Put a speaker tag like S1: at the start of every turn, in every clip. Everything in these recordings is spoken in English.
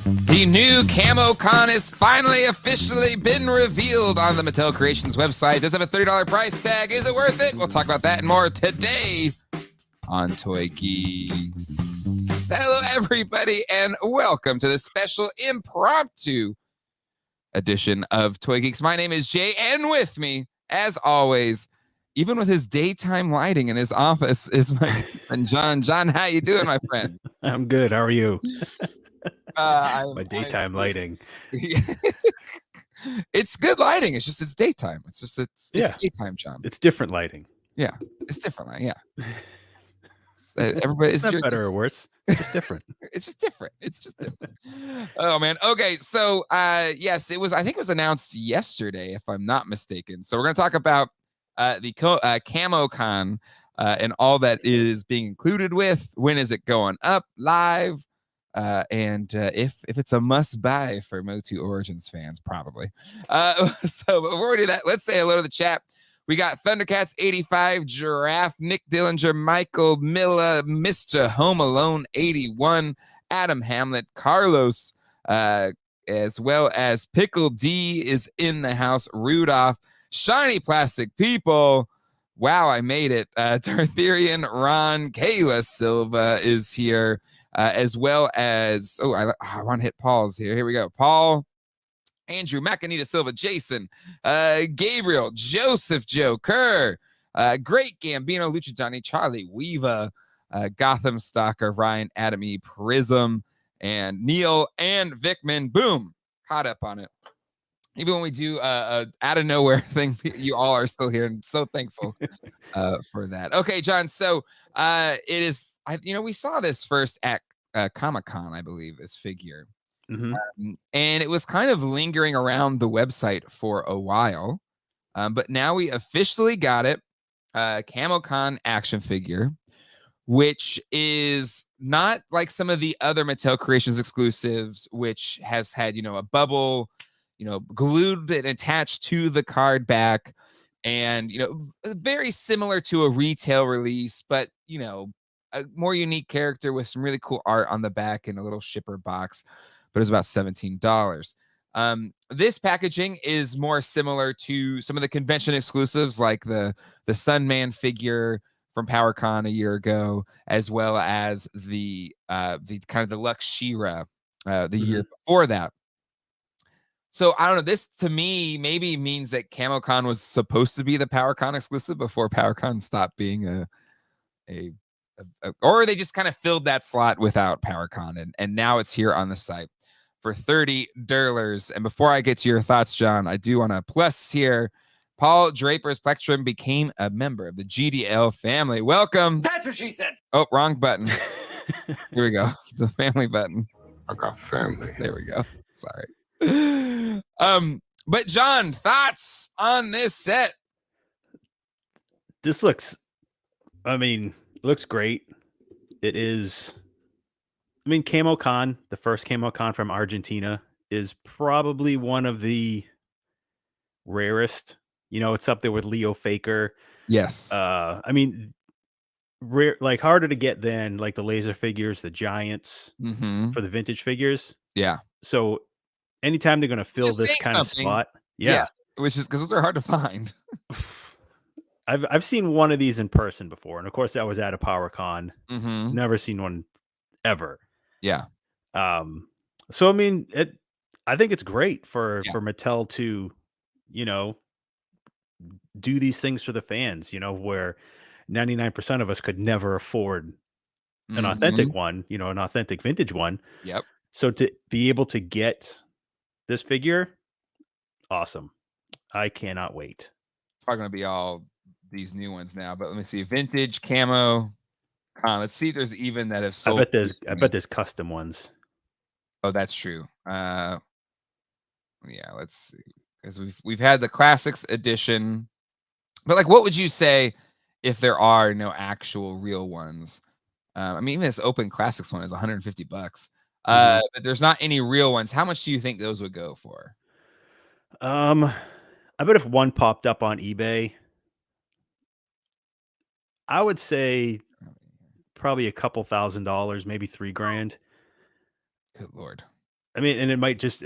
S1: The new Camo Khan has finally officially been revealed on the Mattel Creations website. Does it have a $30 price tag? Is it worth it? We'll talk about that and more today on Toy Geeks. Hello, everybody, and welcome to the special impromptu edition of Toy Geeks. My name is Jay, and with me, as always, even with his daytime lighting in his office, is my friend John. John, how you doing, my friend?
S2: I'm good. How are you?
S1: My
S2: daytime lighting.
S1: It's good lighting. It's daytime. It's daytime, John.
S2: It's different lighting.
S1: Yeah, it's different lighting. Yeah. Everybody,
S2: it's not better or worse. It's just different.
S1: It's just different. It's just different. Oh man. Okay. So yes, it was. I think it was announced yesterday, if I'm not mistaken. So we're gonna talk about the Camo Khan and all that is being included with. When is it going up live? And if it's a must buy for MOTU Origins fans, probably. So before we do that, let's say hello to the chat. We got Thundercats 85, Giraffe, Nick Dillinger, Michael Miller, Mr. Home Alone 81, Adam Hamlet, Carlos, as well as Pickle D is in the house, Rudolph, Shiny Plastic People. Wow, I made it. Tartherian, Ron, Kayla Silva is here. As well as, I want to hit Paul's here. Here we go. Paul, Andrew, Macanita Silva, Jason, Gabriel, Joseph, Joe Kerr, Great Gambino, Lucha Johnny, Charlie Weaver, Gotham Stalker, Ryan, Adam E, Prism, and Neil and Vickman. Boom, caught up on it. Even when we do out of nowhere thing, you all are still here, and so thankful for that. Okay, John. So it is. We saw this first at Comic-Con, I believe, this figure.
S2: Mm-hmm.
S1: And it was kind of lingering around the website for a while. But now we officially got it. Camo Khan action figure, which is not like some of the other Mattel Creations exclusives, which has had, a bubble, glued and attached to the card back. And, very similar to a retail release, but, a more unique character with some really cool art on the back and a little shipper box, but it was about $17. This packaging is more similar to some of the convention exclusives, like the Sunman figure from PowerCon a year ago, as well as the kind of deluxe She-Ra the year before that. So I don't know. This to me maybe means that Camo Khan was supposed to be the PowerCon exclusive before PowerCon stopped being or they just kind of filled that slot without PowerCon, and now it's here on the site for $30. And before I get to your thoughts, John, I do want to plus here. Paul Draper's Plectrum became a member of the GDL family. Welcome.
S3: That's what she said.
S1: Oh, wrong button. Here we go. The family button.
S4: I got family.
S1: There we go. Sorry. But John, thoughts on this set?
S2: This looks great. It is. Camo Khan, the first Camo Khan from Argentina, is probably one of the rarest. It's up there with Leo Faker.
S1: Yes.
S2: Rare, like harder to get than like the laser figures, the giants for the vintage figures.
S1: Yeah.
S2: So anytime they're going to fill this kind of spot,
S1: which is because those are hard to find.
S2: I've seen one of these in person before, and of course that was at a PowerCon. Never seen one ever.
S1: Yeah.
S2: So I think it's great for Mattel to, do these things for the fans. Where 99% of us could never afford an authentic one, an authentic vintage one.
S1: Yep.
S2: So to be able to get this figure, awesome. I cannot wait.
S1: Probably gonna be all these new ones now, but let me see. Vintage Camo Khan. Let's see if there's even that have sold.
S2: I bet there's custom ones.
S1: Oh, that's true. Yeah, let's see. Because we've had the classics edition, but like, what would you say if there are no actual real ones? Even this open classics one is $150. But there's not any real ones. How much do you think those would go for?
S2: I bet if one popped up on eBay, I would say probably a couple $1,000, maybe $3,000.
S1: Good Lord.
S2: I mean, and it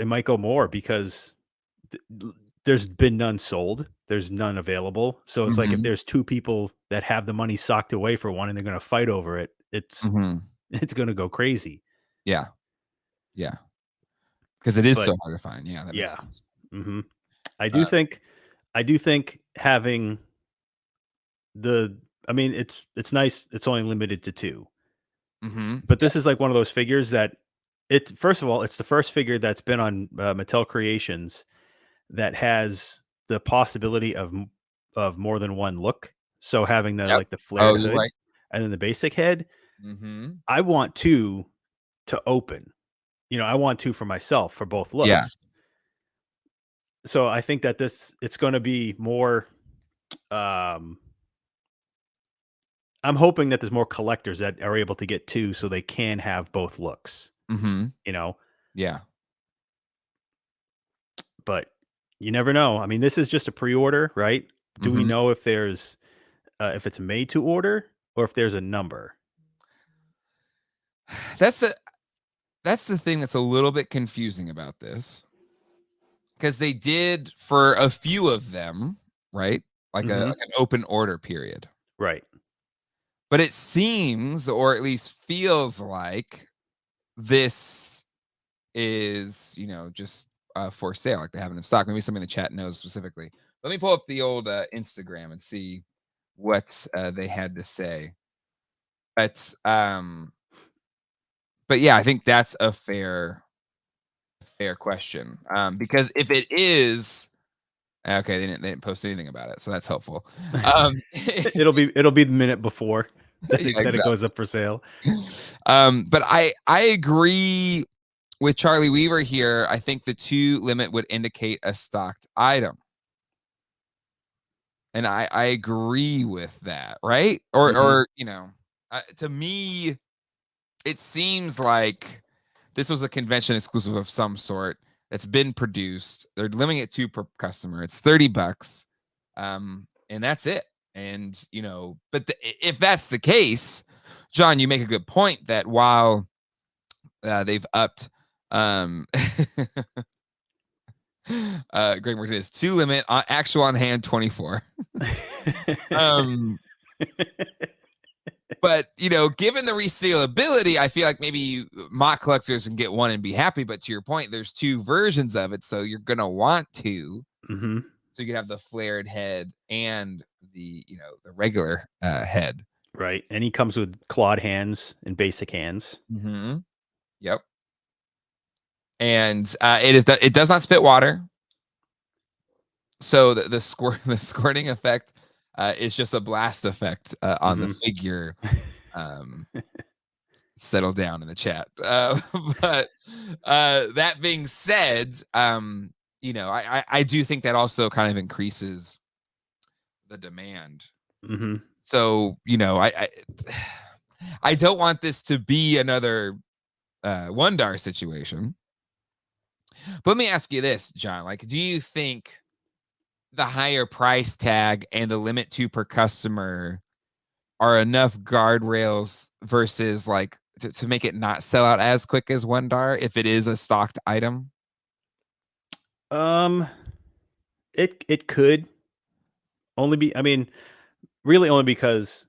S2: might go more because there's been none sold. There's none available. So it's like if
S1: Mhm,
S2: there's two people that have the money socked away for one and they're going to fight over it, it's
S1: mhm.
S2: it's going to go crazy.
S1: Yeah, yeah, because it is
S2: But
S1: so hard to find. Yeah, that makes
S2: yeah.
S1: sense.
S2: hmm I
S1: Uh,
S2: do think having the I mean, it's nice it's only limited to 2. But
S1: yeah,
S2: this is like one of those figures that it first of all, it's the first figure that's been on Mattel Creations that has the possibility of more than one look. So having the
S1: yep.
S2: like the
S1: Oh,
S2: flared
S1: you're
S2: hood
S1: right.
S2: and then the basic head,
S1: Mhm.
S2: I want 2 to open. I want 2 for myself for both
S1: Yeah,
S2: looks. So I think that it's going to be more um I'm hoping that there's more collectors that are able to get 2 so they can have both looks,
S1: mhm,
S2: you know.
S1: yeah,
S2: But you never know. I mean, this is just a pre-order, right? Do we
S1: mhm.
S2: know if it's made to order or if there's a number?
S1: That's the that's the thing that's a little bit confusing about this, because they did for a few of them, right?
S2: Mhm.
S1: Like an open order period.
S2: Right.
S1: But it seems, or at least feels like this is, just, for sale, like they have it in stock. Maybe somebody in the chat knows specifically. Let me pull up the old, Instagram and see what, they had to say. But, um but yeah, I think that's a fair question, because if it is okay, they didn't post anything about it, so that's helpful. Um
S2: It'll be the minute before that
S1: Yeah,
S2: it goes
S1: exactly.
S2: up for sale.
S1: But I agree with Charlie Weaver here. I think the 2 limit would indicate a stocked item, and I agree with that, right?
S2: Mhm.
S1: To me, it seems like this was a convention exclusive of some sort that's been produced. They're limiting it to per customer. It's $30, and that's it. And but if that's the case, John, you make a good point that while they've upped, um, Greg Martinez 2 limit on actual on hand 24. um, But, given the resealability, I feel like maybe mock collectors can get one and be happy. But to your point, there's 2 versions of it, so you're gonna want 2.
S2: Mhm.
S1: So you can have the flared head and the regular head.
S2: Right, and he comes with clawed hands and basic hands.
S1: Yep. And it does not spit water. So the the squirting effect is just a blast effect on the
S2: Mhm.
S1: figure. Um, Settle down in the chat. But that being said, I do think that also kind of increases the demand.
S2: Mhm.
S1: So, I don't want this to be another Wun-Dar situation. But let me ask you this, John. Like, do you think the higher price tag and the limit to per customer are enough guardrails versus like to make it not sell out as quick as Wun-Dar if it is a stocked item?
S2: Um, it could only be I mean, really only because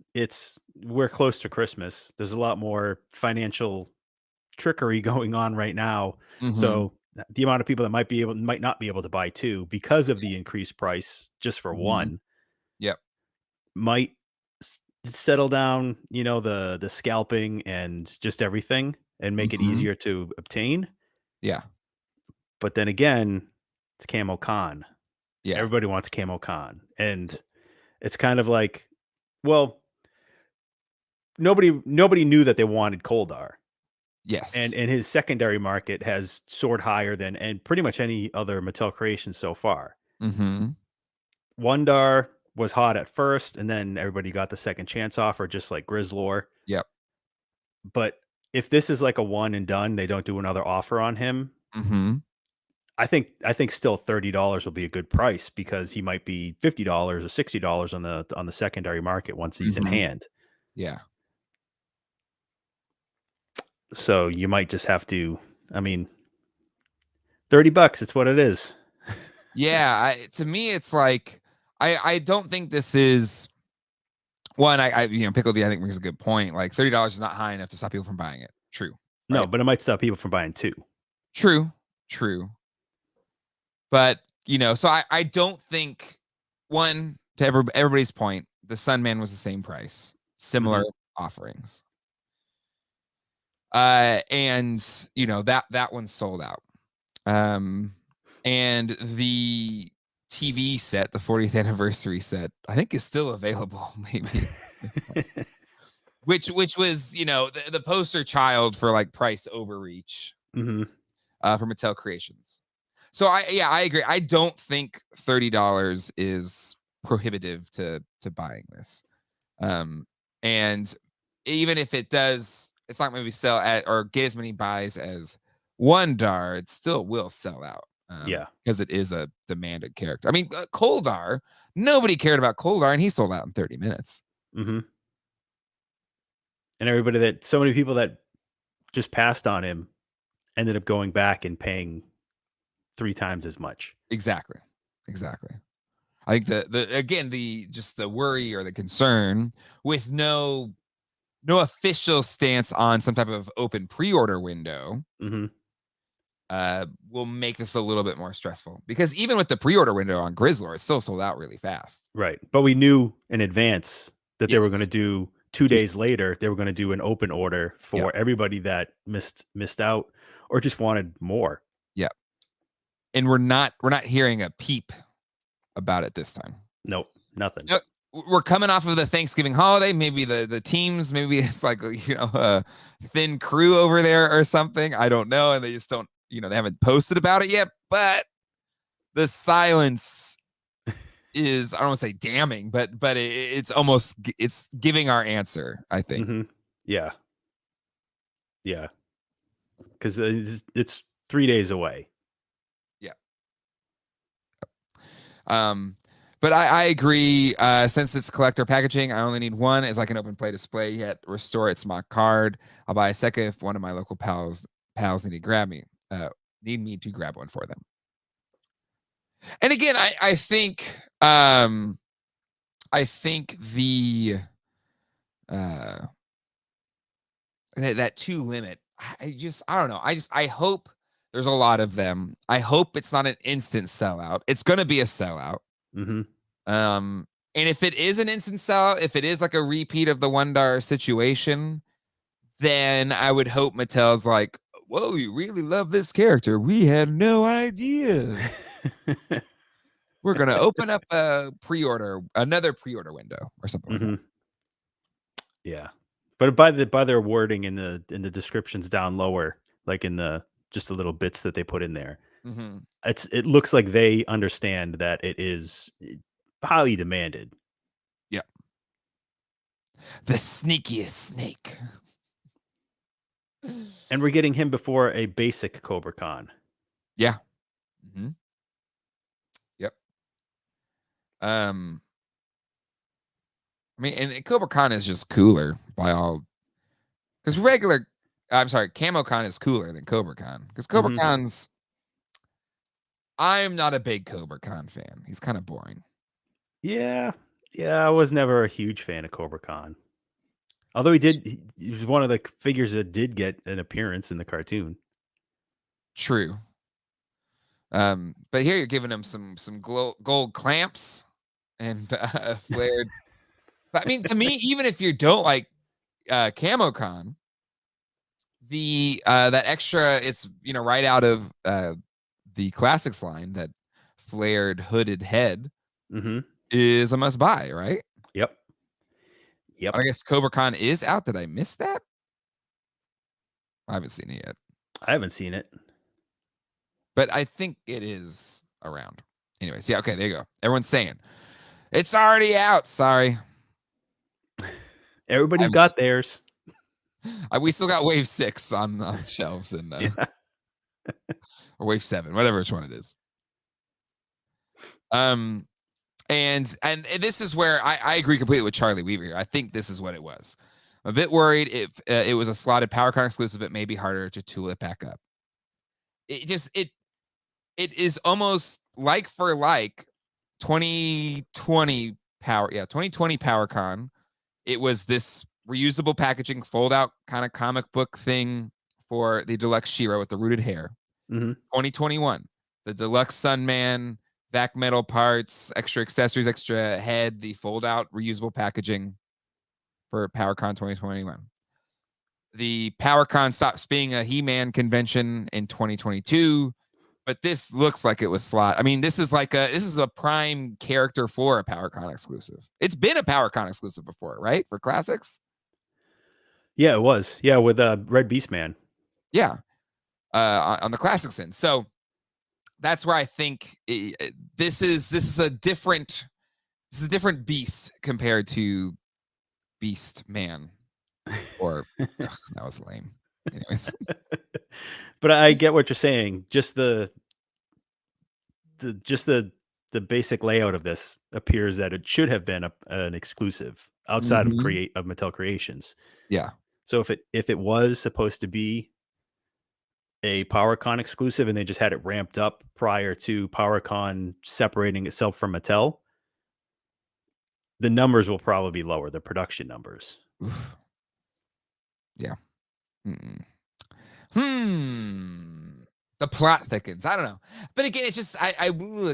S2: we're close to Christmas. There's a lot more financial trickery going on right now.
S1: Mhm.
S2: So the amount of people that might not be able to buy 2 because of the increased price just for
S1: Mhm.
S2: 1
S1: Yep.
S2: might settle down, the scalping and just everything and make it
S1: Mhm.
S2: easier to obtain.
S1: Yeah.
S2: But then again, it's Camo Khan.
S1: Yeah.
S2: Everybody wants Camo Khan. And it's kind of like, well, nobody knew that they wanted Koldar. And
S1: Yes.
S2: his secondary market has soared higher than and pretty much any other Mattel creation so far.
S1: Mhm.
S2: Wundar was hot at first, and then everybody got the second chance offer, just like Grizzlor.
S1: Yep.
S2: But if this is like a one and done, they don't do another offer on him.
S1: Mhm.
S2: I think still $30 will be a good price because he might be $50 or $60 on the secondary market once he's in
S1: Mhm.
S2: hand.
S1: Yeah.
S2: So you might just have to. I mean, $30. It's what it is.
S1: Yeah, to me, it's like I don't think this is one. Pickle D I think brings a good point. Like $30 is not high enough to stop people from buying it. True,
S2: No,
S1: right?
S2: but it might stop people from buying 2.
S1: True, true. But so I don't think to everybody's point, the Sunman was the same price, similar
S2: Mhm.
S1: offerings. And that one's sold out. And the TV set, the 40th anniversary set, I think is still available, maybe. Which was, the poster child for like price overreach
S2: Mhm.
S1: for Mattel Creations. So I agree. I don't think $30 is prohibitive to buying this. And even if it does, it's not going to sell at or get as many buys as Wun-Dar, it still will sell out.
S2: Yeah.
S1: Because it is a demanded character. I mean, Koldar, nobody cared about Koldar, and he sold out in 30 minutes.
S2: Mhm. And so many people that just passed on him ended up going back and paying 3 times as much.
S1: Exactly. I think the worry or the concern with no official stance on some type of open pre-order window
S2: Mhm.
S1: will make this a little bit more stressful, because even with the pre-order window on Grizzlor, it's still sold out really fast.
S2: Right. But we knew in advance that they were gonna
S1: Yes.
S2: do 2 days later, they were gonna do an open order
S1: Yeah.
S2: for everybody that missed out or just wanted more.
S1: Yeah. And we're not hearing a peep about it this time.
S2: Nope, nothing.
S1: Yep. We're coming off of the Thanksgiving holiday. Maybe the teams, maybe it's like a thin crew over there or something. I don't know, and they just don't. They haven't posted about it yet. But the silence is, I don't want to say damning, but it's almost it's giving our answer, I think.
S2: Mhm. Yeah. Yeah. 'Cause, it's 3 days away.
S1: Yeah. But I agree. Since it's collector packaging, I only need one as like an open play display. Yet restore its mock card. I'll buy a second if one of my local pals need to grab me. Need me to grab one for them. And again, I think the that 2 limit. I don't know. I hope there's a lot of them. I hope it's not an instant sellout. It's going to be a sellout.
S2: Mhm.
S1: And if it is an instant sellout, if it is like a repeat of the Wun-Dar situation, then I would hope Mattel's like, whoa, you really love this character. We had no idea. We're gonna open up another pre-order window or something like that.
S2: Mhm. Yeah. But by their wording in the descriptions down lower, like in the just the little bits that they put in there,
S1: Mhm.
S2: it looks like they understand that it is highly demanded.
S1: Yeah. The sneakiest snake.
S2: And we're getting him before a basic Cobra Khan.
S1: Yeah. Mhm. Yep. Um, I mean, and Cobra Khan is just cooler by all, because I'm sorry, Camo Khan is cooler than Cobra Khan. Because Cobra
S2: Mhm.
S1: Khan's, I'm not a big Cobra Khan fan. He's kind of boring.
S2: Yeah. Yeah, I was never a huge fan of Cobra Khan. Although he was one of the figures that did get an appearance in the cartoon.
S1: True. But here you're giving him some gold clamps and flared. But I mean, to me, even if you don't like Camo Con, the that extra, it's right out of the classics line, that flared hooded head
S2: Mhm.
S1: is a must buy, right?
S2: Yep. Yep.
S1: I guess Cobra Con is out. Did I miss that? I haven't seen it yet,
S2: I haven't seen it.
S1: but I think it is around. Anyways, yeah, okay, there you go. Everyone's saying it's already out. Sorry.
S2: Everybody's
S1: I'm,
S2: got theirs.
S1: we still got Wave 6 on shelves, and
S2: Yeah.
S1: or Wave 7, whatever which one it is. Um, and this is where I agree completely with Charlie Weaver here. I think this is what it was. I'm a bit worried if it was a slotted PowerCon exclusive, it may be harder to tool it back up. It it is almost like for like 2020 Power Con. It was this reusable packaging, fold out kind of comic book thing for the deluxe Shiro with the rooted hair. 2021, the deluxe Sunman, back metal parts, extra accessories, extra head, the fold out reusable packaging for PowerCon 2021. The PowerCon stops being a He-Man convention in 2022, but this looks like it was slot. I mean, this is a prime character for a PowerCon exclusive. It's been a PowerCon exclusive before, right? For classics.
S2: Yeah, it was. Yeah, with Red Beast Man.
S1: Yeah, on the classics end. So that's where I think this is a different beast compared to Beast Man. Or that was lame. Anyways,
S2: But I get what you're saying. Just the basic layout of this appears that it should have been an exclusive outside of Mattel Creations.
S1: Yeah.
S2: So if it was supposed to be a PowerCon exclusive and they just had it ramped up prior to PowerCon separating itself from Mattel, the numbers will probably be lower, the production numbers.
S1: Oof. Yeah. The plot thickens. I don't know. But again, it's just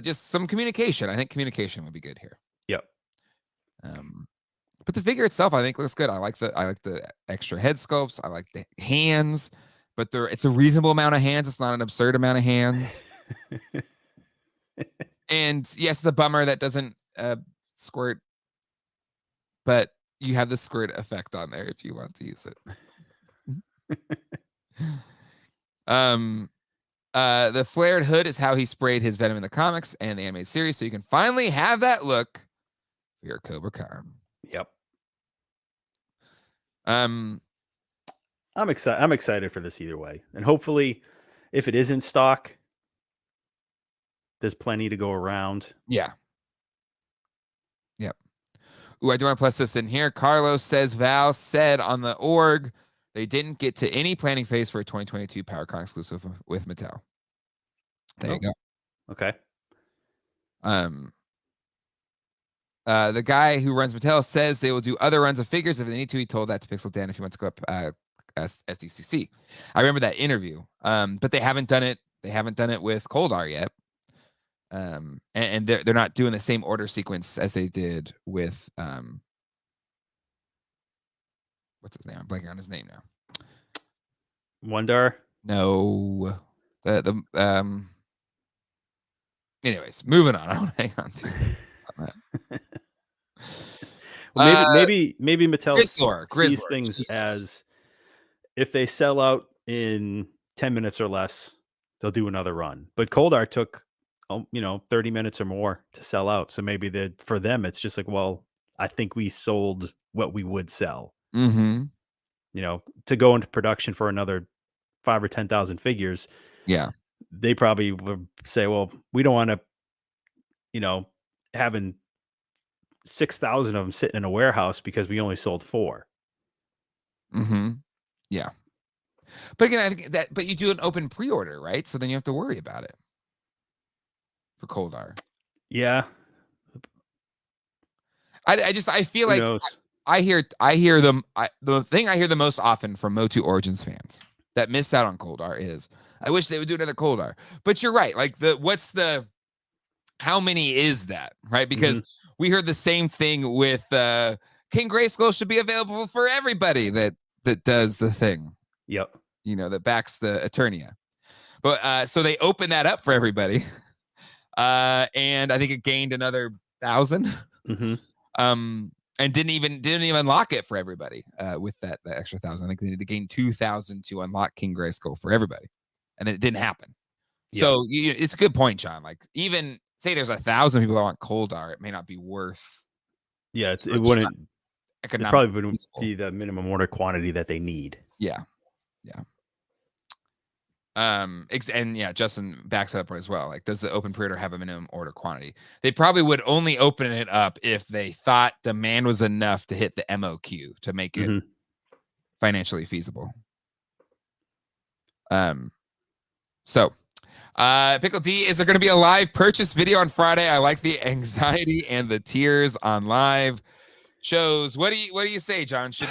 S1: just some communication. I think communication would be good here.
S2: Yep.
S1: But the figure itself, I think, looks good. I like the extra head sculpts. I like the hands, but it's a reasonable amount of hands. It's not an absurd amount of hands. And yes, it's a bummer that doesn't squirt, but you have the squirt effect on there if you want to use it. The flared hood is how he sprayed his venom in the comics and the animated series, so you can finally have that look for your Cobra Khan.
S2: Yep. I'm excited for this either way, and hopefully, if it is in stock, there's plenty to go around.
S1: Yeah. Yep. Ooh, I do want to plus this in here. Carlos says Val said on the org they didn't get to any planning phase for a 2022 PowerCon exclusive with Mattel. There you go.
S2: Okay.
S1: The guy who runs Mattel says they will do other runs of figures if they need to. He told that to Pixel Dan if he wants to go up SDCC. I remember that interview. But they haven't done it. They haven't done it with Koldar yet. And they're not doing the same order sequence as they did with what's his name? I'm blanking on his name now.
S2: Wun-Dar?
S1: No. Anyways, moving on. I want to hang on to that.
S2: Well, maybe Mattel sees things
S1: Jesus.
S2: as if they sell out in 10 minutes or less, they'll do another run. But Koldar took 30 minutes or more to sell out. So maybe for them, it's just like, well, I think we sold what we would sell. To go into production for another 5,000 or 10,000 figures.
S1: Yeah.
S2: They probably would say, well, we don't want to, having 6,000 of them sitting in a warehouse because we only sold 4.
S1: Yeah. But again, I think but you do an open pre-order, right? So then you have to worry about it for Koldar.
S2: Yeah.
S1: I feel like I hear them. The thing I hear the most often from MOTU Origins fans that miss out on Koldar is, I wish they would do another Koldar. But you're right. Like how many is that, right? Because we heard the same thing with King Grayskull should be available for everybody that does the thing.
S2: Yep.
S1: That backs the Eternia. But so they opened that up for everybody. And I think it gained another 1,000. And didn't even unlock it for everybody with that extra 1,000. I think they needed to gain 2,000 to unlock King Grayskull for everybody. And then it didn't happen. Yep. So it's a good point, John. Like, even say there's 1,000 people that want Koldar, it may not be worth.
S2: Yeah, it wouldn't. It probably wouldn't be the minimum order quantity that they need.
S1: Yeah. And yeah, Justin backs it up as well. Like, does the open pre-order have a minimum order quantity? They probably would only open it up if they thought demand was enough to hit the MOQ to make it financially feasible. So Pickle D, is there going to be a live purchase video on Friday? I like the anxiety and the tears on live shows. What do you say, John? Should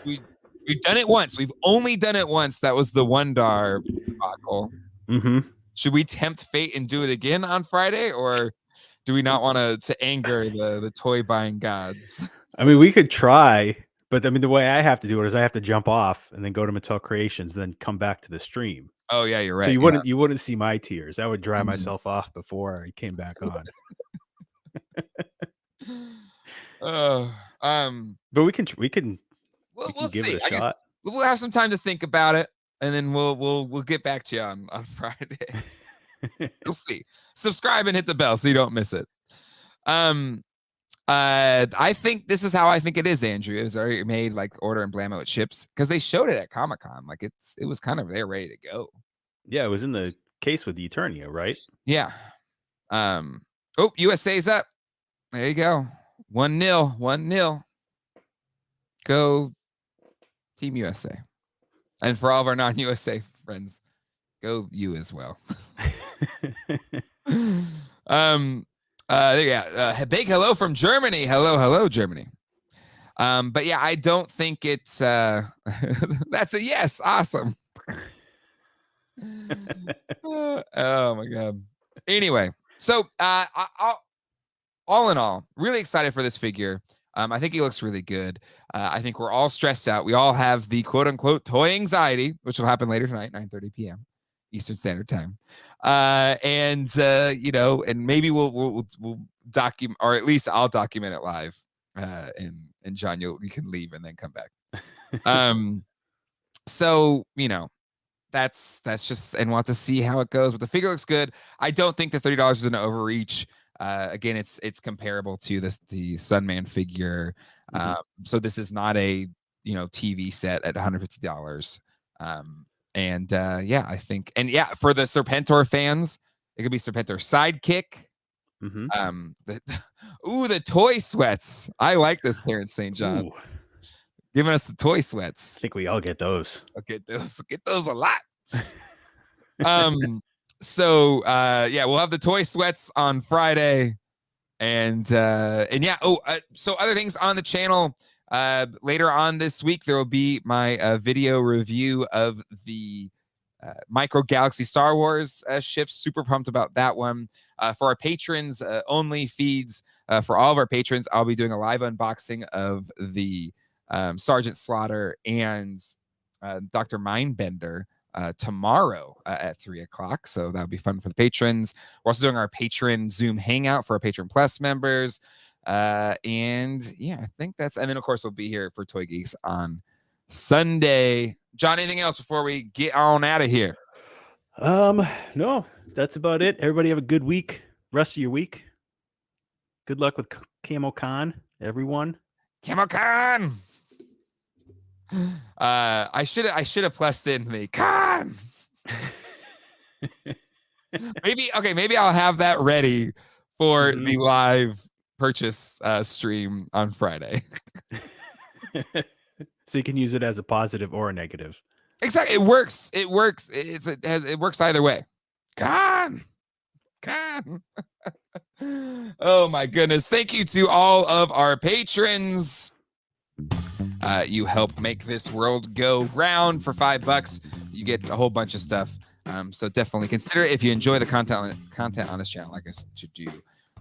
S1: we've done it once. We've only done it once. That was the Wun-Dar debacle.
S2: Mm-hmm.
S1: Should we tempt fate and do it again on Friday, or do we not want to anger the toy buying gods?
S2: I mean, we could try, but I mean, the way I have to do it is I have to jump off and then go to Mattel Creations, then come back to the stream.
S1: Oh yeah, you're right.
S2: So you wouldn't see my tears. I would dry myself off before I came back on. But we can
S1: we'll
S2: give
S1: see.
S2: it a shot.
S1: We'll have some time to think about it, and then we'll get back to you on Friday. You'll see. Subscribe and hit the bell so you don't miss it. I think this is how I think it is, Andrew. It was already made, like order and blammo, it ships, because they showed it at Comic-Con. Like it was kind of there ready to go.
S2: Yeah, it was in the case with the Eternia, right?
S1: Yeah. Oh, USA's up. There you go. 1-0. 1-0. Go Team USA. And for all of our non-USA friends, go you as well. Big hello from Germany. Hello, Germany. But yeah, I don't think it's that's a yes. Awesome. Oh my god. Anyway, so all in all, really excited for this figure. I think he looks really good. I think we're all stressed out. We all have the quote unquote toy anxiety, which will happen later tonight, 9:30 p.m. Eastern Standard Time. And maybe we'll document, or at least I'll document it live. And John, you can leave and then come back. So that's just, and we'll have to see how it goes. But the figure looks good. I don't think the $30 is an overreach. Again, it's comparable to the Sunman figure. So this is not a TV set at $150. I think, for the Serpentor fans, it could be Serpentor sidekick. The toy sweats. I like this Terrence St. John. Ooh. Giving us the toy sweats.
S2: I think we all get those.
S1: I'll get those a lot. So we'll have the toy sweats on Friday, and so other things on the channel. Later on this week, there will be my video review of the Micro Galaxy Star Wars ships. Super pumped about that one. For our patrons only feeds, for all of our patrons, I'll be doing a live unboxing of the Sergeant Slaughter and Dr. Mindbender tomorrow at 3:00. So that'll be fun for the patrons. We're also doing our patron Zoom hangout for our Patron Plus members. I think that's, and then of course we'll be here for Toy Geeks on Sunday. John, anything else before we get on out of here?
S2: No, that's about it. Everybody have a good week. Rest of your week. Good luck with Camo Khan, everyone.
S1: Camo Khan. I should have plussed in the Khan. maybe I'll have that ready for the live purchase stream on Friday.
S2: So you can use it as a positive or a negative.
S1: Exactly. It works. It works either way. Khan. Oh my goodness. Thank you to all of our patrons. You help make this world go round. For $5. You get a whole bunch of stuff. So definitely consider it if you enjoy the content on this channel, like us to do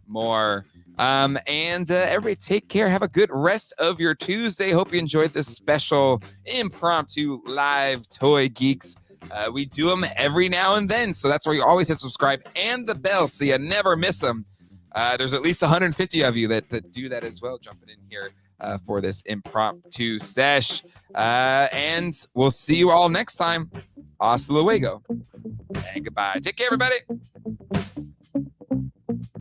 S1: more. Everybody take care. Have a good rest of your Tuesday. Hope you enjoyed this special impromptu live Toy Geeks. We do them every now and then, so that's why you always hit subscribe and the bell so you never miss them. There's at least 150 of you that do that as well, jumping in here for this impromptu sesh. And we'll see you all next time. Hasta luego. And goodbye. Take care, everybody.